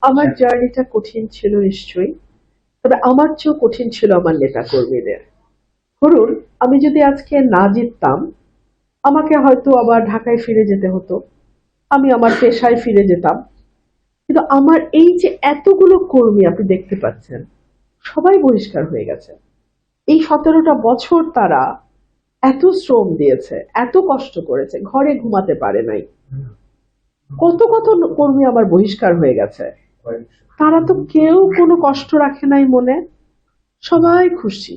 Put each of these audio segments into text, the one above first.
আমার জার্নিটা কঠিন ছিল নিশ্চয়ই, তবে আমার চেয়েও কঠিন ছিল আমার নেতা কর্মীদের। ধরুন, আমি যদি আজকে না জিততাম, আমাকে হয়তো আবার ঢাকায় ফিরে যেতে হতো, আমি আমার পেশায় ফিরে যেতাম। কিন্তু আমার এই যে এতগুলো কর্মী আপনি দেখতে পাচ্ছেন, সবাই বহিষ্কার হয়ে গেছে। এই 17টা বছর তারা এত শ্রম দিয়েছে, এত কষ্ট করেছে, ঘরে ঘুমাতে পারে নাই। কত কত কর্মী আমার বহিষ্কার হয়ে গেছে। তারা তো কেউ কোনো কষ্ট রাখে নাই মনে। সবাই খুশি,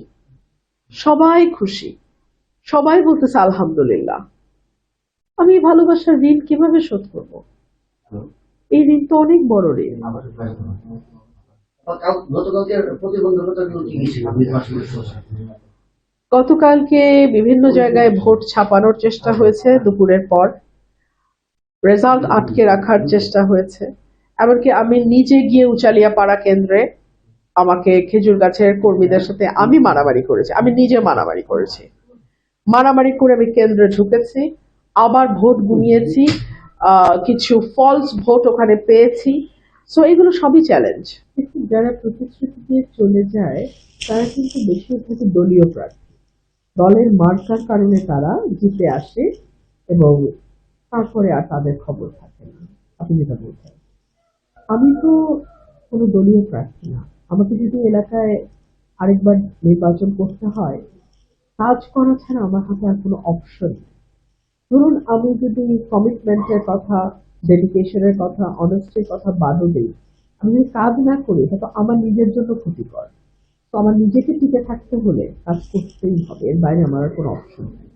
সবাই খুশি, সবাই বলতেছে আলহামদুলিল্লাহ। আমি এই ভালোবাসার ঋণ কিভাবে শোধ করব? এই ঋণ তো অনেক বড় ঋণ। গতকালকে বিভিন্ন জায়গায় ভোট ছাপানোর চেষ্টা হয়েছে দুপুরের পর, রেজাল্ট আটকে রাখার চেষ্টা হয়েছে। এমনকি আমি নিজে গিয়ে উচালিয়া পাড়া কেন্দ্রে আমাকে খেজুর গাছের কর্মীদের সাথে আমি মারামারি করেছি, আমি নিজে মারামারি করেছি। মারামারি করে আমি কেন্দ্রে ঢুকেছি, আবার ভোট গুনিয়েছি, কিছু ফলস ভোট ওখানে পেয়েছি। সো এগুলো সবই চ্যালেঞ্জ। কিন্তু যারা প্রতিশ্রুতি দিয়ে চলে যায়, তারা কিন্তু বেশিরভাগ দলীয় প্রার্থী। দলের মার্কার কারণে তারা জিতে আসে এবং তারপরে আর তাদের খবর থাকে না। আপনি যেটা বলছেন, আমি তো কোনো দলীয় প্রার্থী না। আমাকে যদি এলাকায় আরেকবার নির্বাচন করতে হয়, কাজ করা ছাড়া আমার হাতে আর কোনো অপশন নেই। ধরুন, আমি যদি কমিটমেন্টের কথা, ডেডিকেশনের কথা, অনেস্টির কথা বাদও দিই, আমি যদি কাজ না করি, এটা তো আমার নিজের জন্য ক্ষতিকর। তো আমার নিজেকে টিকে থাকতে হলে কাজ করতেই হবে, এর বাইরে আমার আর কোনো অপশন নেই।